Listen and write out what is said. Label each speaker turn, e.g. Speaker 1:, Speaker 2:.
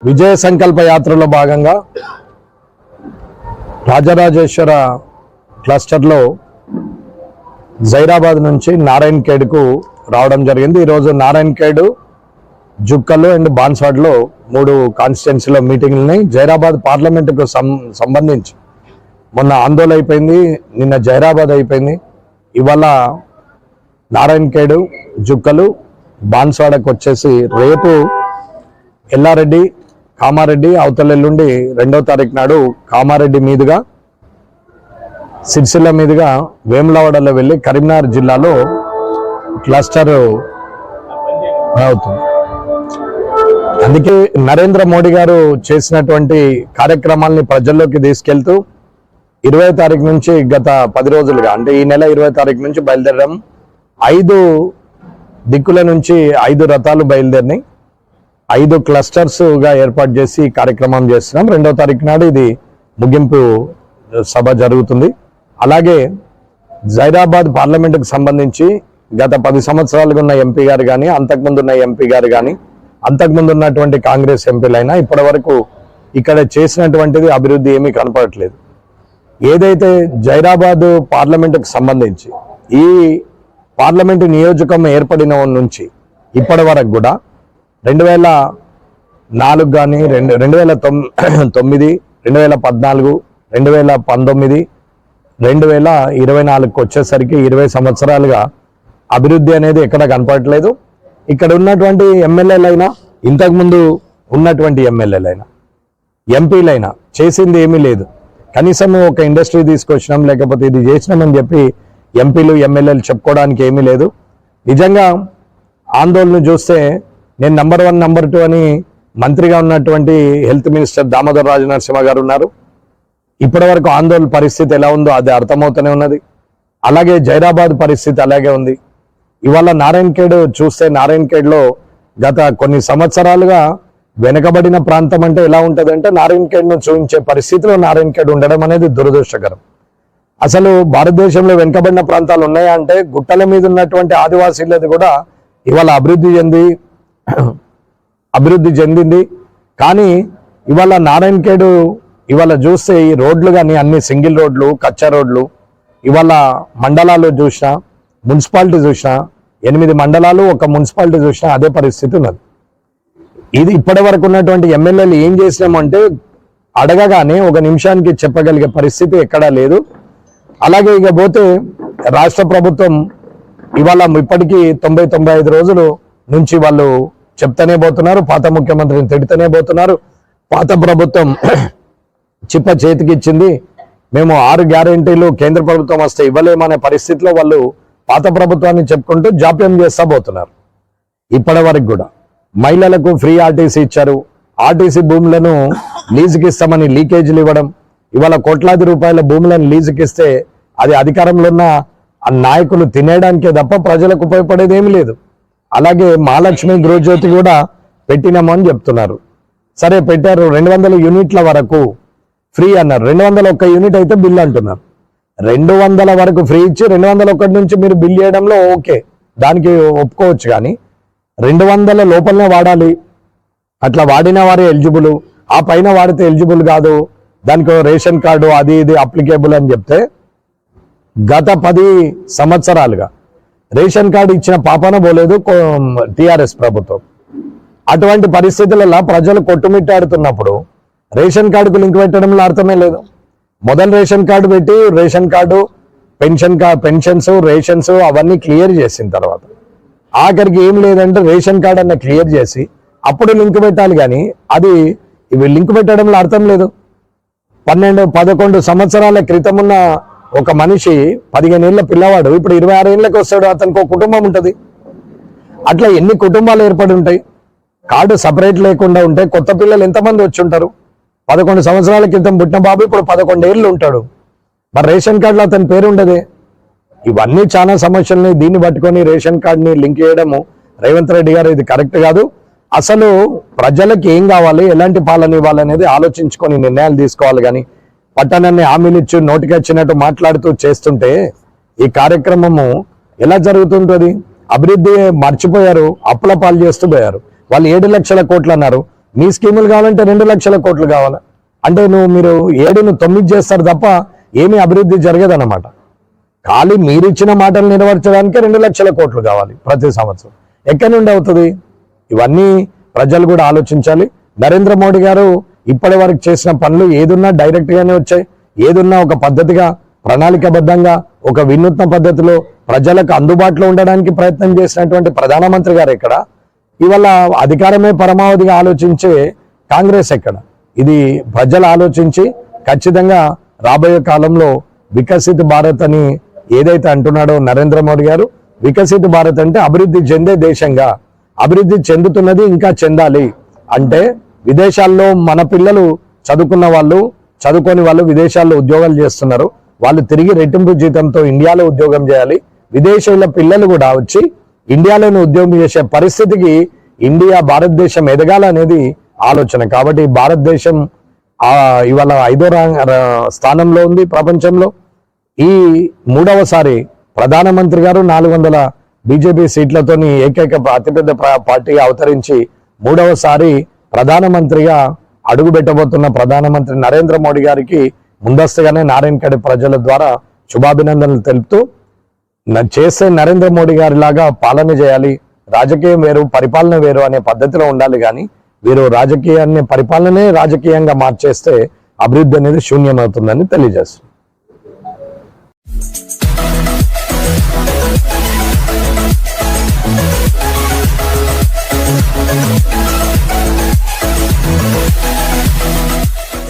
Speaker 1: విజయ సంకల్ప యాత్రలో భాగంగా రాజరాజేశ్వర క్లస్టర్లో జైరాబాద్ నుంచి నారాయణ్ ఖేడ్కు రావడం జరిగింది. ఈరోజు నారాయణ్ ఖేడ్, జుక్కలు అండ్ బాన్స్వాడ్లో 3 కాన్స్టిట్యున్సీలో మీటింగ్లని జైరాబాద్ పార్లమెంటుకు సంబంధించి మొన్న ఆందోళన అయిపోయింది, నిన్న జైరాబాద్ అయిపోయింది. ఇవాళ నారాయణ్ ఖేడ్, జుక్కలు, బాన్స్వాడకు వచ్చేసి రేపు ఎల్లారెడ్డి, కామారెడ్డి, అవతల ఎల్లుండి 2వ తారీఖు నాడు కామారెడ్డి మీదుగా సిరిసిల్ల మీదుగా వేములవాడలో వెళ్ళి కరీంనగర్ జిల్లాలో క్లస్టర్ అవుతుంది. అందుకే నరేంద్ర మోడీ గారు చేసినటువంటి కార్యక్రమాల్ని ప్రజల్లోకి తీసుకెళ్తూ 20వ తారీఖు నుంచి గత 10 రోజులుగా అంటే ఈ నెల 20వ తారీఖు నుంచి బయలుదేరడం 5 దిక్కుల నుంచి 5 రథాలు బయలుదేరినాయి. 5 క్లస్టర్స్గా ఏర్పాటు చేసి కార్యక్రమం చేస్తున్నాం. 2వ తారీఖు నాడు ఇది ముగింపు సభ జరుగుతుంది. అలాగే జైరాబాద్ పార్లమెంటుకు సంబంధించి గత 10 సంవత్సరాలుగా ఉన్న ఎంపీ గారు కానీ, అంతకుముందు ఉన్న ఎంపీ గారు కానీ, అంతకుముందు ఉన్నటువంటి కాంగ్రెస్ ఎంపీలైనా ఇప్పటి వరకు ఇక్కడ చేసినటువంటిది అభివృద్ధి ఏమీ కనపడట్లేదు. ఏదైతే జైరాబాద్ పార్లమెంటుకు సంబంధించి ఈ పార్లమెంటు నియోజకం ఏర్పడిన నుంచి ఇప్పటి వరకు కూడా 2004 కానీ 2009, 2014, 2019, 2024కు వచ్చేసరికి 20 సంవత్సరాలుగా అభివృద్ధి అనేది ఎక్కడ కనపడట్లేదు. ఇక్కడ ఉన్నటువంటి ఎమ్మెల్యేలైనా, ఇంతకుముందు ఉన్నటువంటి ఎమ్మెల్యేలైనా, ఎంపీలైనా చేసింది ఏమీ లేదు. కనీసం ఒక ఇండస్ట్రీ తీసుకొచ్చినాం, లేకపోతే ఇది చేసినామని చెప్పి ఎంపీలు, ఎమ్మెల్యేలు చెప్పుకోవడానికి ఏమీ లేదు. నిజంగా ఆందోళన చూస్తే నేను నంబర్ 1, నంబర్ 2 అని మంత్రిగా ఉన్నటువంటి హెల్త్ మినిస్టర్ దామోదర్ రాజనరసింహ గారు ఉన్నారు. ఇప్పటి వరకు ఆందోళన పరిస్థితి ఎలా ఉందో అది అర్థమవుతూనే ఉన్నది. అలాగే జైరాబాద్ పరిస్థితి అలాగే ఉంది. ఇవాళ నారాయణ్ ఖేడ్ చూస్తే నారాయణ్ ఖేడ్లో గత కొన్ని సంవత్సరాలుగా వెనుకబడిన ప్రాంతం అంటే ఎలా ఉంటుందంటే నారాయణ్ ఖేడ్ను చూపించే పరిస్థితిలో నారాయణ్ ఖేడ్ ఉండడం అనేది దురదృష్టకరం. అసలు భారతదేశంలో వెనుకబడిన ప్రాంతాలు ఉన్నాయా అంటే గుట్టల మీద ఉన్నటువంటి ఆదివాసీలది కూడా ఇవాళ అభివృద్ధి చెందింది. కానీ ఇవాళ నారాయణ్ ఖేడ్ ఇవాళ చూస్తే ఈ రోడ్లు కానీ అన్ని సింగిల్ రోడ్లు, కచ్చా రోడ్లు, ఇవాళ మండలాలు చూసినా, మున్సిపాలిటీ చూసినా, 8 మండలాలు, 1 మున్సిపాలిటీ చూసినా అదే పరిస్థితి ఉన్నది. ఇది ఇప్పటి వరకు ఉన్నటువంటి ఎమ్మెల్యేలు ఏం చేసినామంటే అడగగానే 1 నిమిషానికి చెప్పగలిగే పరిస్థితి ఎక్కడా లేదు. అలాగే ఇక పోతే రాష్ట్ర ప్రభుత్వం ఇవాళ ఇప్పటికీ 90-95 రోజులు నుంచి వాళ్ళు చెప్తానే పోతున్నారు, పాత ముఖ్యమంత్రిని తిడుతూనే పోతున్నారు. పాత ప్రభుత్వం చిప్ప చేతికి ఇచ్చింది, మేము 6 గ్యారెంటీలు కేంద్ర ప్రభుత్వం వస్తే ఇవ్వలేమనే పరిస్థితిలో వాళ్ళు పాత ప్రభుత్వాన్ని చెప్పుకుంటూ జాప్యం చేస్తా పోతున్నారు. ఇప్పటి వరకు కూడా మహిళలకు ఫ్రీ ఆర్టీసీ ఇచ్చారు, ఆర్టీసీ భూములను లీజుకి ఇస్తామని లీకేజీలు ఇవ్వడం, ఇవాళ కోట్లాది రూపాయల భూములను లీజుకి ఇస్తే అది అధికారంలో ఉన్న ఆ నాయకులు తినేయడానికే తప్ప ప్రజలకు ఉపయోగపడేది ఏమీ లేదు. అలాగే మహాలక్ష్మి గృహజ్యోతి కూడా పెట్టినామని చెప్తున్నారు. సరే పెట్టారు, 200 యూనిట్ల వరకు ఫ్రీ అన్నారు. 201 యూనిట్ అయితే బిల్ అంటున్నారు. 200 వరకు ఫ్రీ ఇచ్చి 201 నుంచి మీరు బిల్ చేయడంలో ఓకే, దానికి ఒప్పుకోవచ్చు. కానీ 200 లోపలనే వాడాలి, అట్లా వాడిన వారే ఎలిజిబుల్, ఆ పైన వాడితే ఎలిజిబుల్ కాదు, దానికి రేషన్ కార్డు అది ఇది అప్లికేబుల్ అని చెప్తే గత 10 సంవత్సరాలుగా రేషన్ కార్డు ఇచ్చిన పాపన పోలేదు టిఆర్ఎస్ ప్రభుత్వం. అటువంటి పరిస్థితులలో ప్రజలు కొట్టుమిట్టాడుతున్నప్పుడు రేషన్ కార్డుకు లింక్ పెట్టడంలో అర్థమే లేదు. మొదలు రేషన్ కార్డు పెట్టి రేషన్ కార్డు, పెన్షన్స్, రేషన్స్ అవన్నీ క్లియర్ చేసిన తర్వాత ఆఖరికి ఏం లేదంటే రేషన్ కార్డు అన్న క్లియర్ చేసి అప్పుడు లింక్ పెట్టాలి. కానీ అది ఇవి లింక్ పెట్టడంలో అర్థం లేదు. 12-11 సంవత్సరాల క్రితం ఉన్న ఒక మనిషి 15 ఏళ్ల పిల్లవాడు ఇప్పుడు 26 ఏళ్ళకి వస్తాడు, అతనికి ఒక కుటుంబం ఉంటుంది. అట్లా ఎన్ని కుటుంబాలు ఏర్పడి ఉంటాయి? కార్డు సపరేట్ లేకుండా ఉంటే కొత్త పిల్లలు ఎంతమంది వచ్చి ఉంటారు? 11 సంవత్సరాల క్రితం పుట్టిన బాబు ఇప్పుడు 11 ఏళ్ళు ఉంటాడు, మరి రేషన్ కార్డులో అతని పేరు ఉండదే. ఇవన్నీ చాలా సమస్యల్ని దీన్ని పట్టుకొని రేషన్ కార్డుని లింక్ చేయడము రేవంత్ రెడ్డి గారు ఇది కరెక్ట్ కాదు. అసలు ప్రజలకు ఏం కావాలి, ఎలాంటి పాలన ఇవ్వాలనేది ఆలోచించుకొని నిర్ణయాలు తీసుకోవాలి. కానీ పట్టణాన్ని హామీలు ఇచ్చి నోటికి వచ్చినట్టు మాట్లాడుతూ చేస్తుంటే ఈ కార్యక్రమము ఎలా జరుగుతుంటుంది? అభివృద్ధి మర్చిపోయారు, అప్పుల పాలు చేస్తూ పోయారు. వాళ్ళు 7 లక్షల కోట్లు అన్నారు, మీ స్కీములు కావాలంటే 2 లక్షల కోట్లు కావాలా అంటే మీరు 7ను 9 చేస్తారు తప్ప ఏమీ అభివృద్ధి జరగదన్నమాట. ఖాళీ మీరిచ్చిన మాటలు నెరవేర్చడానికే 2 లక్షల కోట్లు కావాలి ప్రతి సంవత్సరం. ఎక్కడి నుండి అవుతుంది? ఇవన్నీ ప్రజలు కూడా ఆలోచించాలి. నరేంద్ర మోడీ గారు ఇప్పటి వరకు చేసిన పనులు ఏదున్నా డైరెక్ట్ గానే వచ్చాయి. ఏదున్నా ఒక పద్ధతిగా ప్రణాళికబద్ధంగా ఒక వినూత్న పద్ధతిలో ప్రజలకు అందుబాటులో ఉండడానికి ప్రయత్నం చేసినటువంటి ప్రధానమంత్రి గారు ఎక్కడ? ఇవాళ అధికారమే పరమావధిగా ఆలోచించే కాంగ్రెస్ ఎక్కడ? ఇది ప్రజలు ఆలోచించి ఖచ్చితంగా రాబోయే కాలంలో వికసిత్ భారత్ అని ఏదైతే అంటున్నాడో నరేంద్ర మోడీ గారు, వికసిత్ భారత్ అంటే అభివృద్ధి చెందే దేశంగా, అభివృద్ధి చెందుతున్నది ఇంకా చెందాలి అంటే విదేశాల్లో మన పిల్లలు చదువుకున్న వాళ్ళు, చదువుకొని వాళ్ళు విదేశాల్లో ఉద్యోగాలు చేస్తున్నారు. వాళ్ళు తిరిగి రెట్టింపు జీతంతో ఇండియాలో ఉద్యోగం చేయాలి. విదేశీయుల పిల్లలు కూడా వచ్చి ఇండియాలోనే ఉద్యోగం చేసే పరిస్థితికి భారతదేశం ఎదగాలనేది ఆలోచన. కాబట్టి భారతదేశం ఇవాళ 5వ స్థానంలో ఉంది ప్రపంచంలో. ఈ 3వసారి ప్రధానమంత్రి గారు 400 బీజేపీ సీట్లతోని ఏకైక అతిపెద్ద పార్టీగా అవతరించి 3వసారి ప్రధానమంత్రిగా అడుగు పెట్టబోతున్న ప్రధానమంత్రి నరేంద్ర మోడీ గారికి ముందస్తుగానే నారాయణఖేడ్ ప్రజల ద్వారా శుభాభినందనలు తెలుపుతూ, చేసే నరేంద్ర మోడీ గారి లాగా పాలన చేయాలి, రాజకీయం వేరు పరిపాలన వేరు అనే పద్ధతిలో ఉండాలి. కానీ వీరు రాజకీయాన్ని పరిపాలనే రాజకీయంగా మార్చేస్తే అభివృద్ధి అనేది శూన్యమవుతుందని తెలియజేస్తుంది.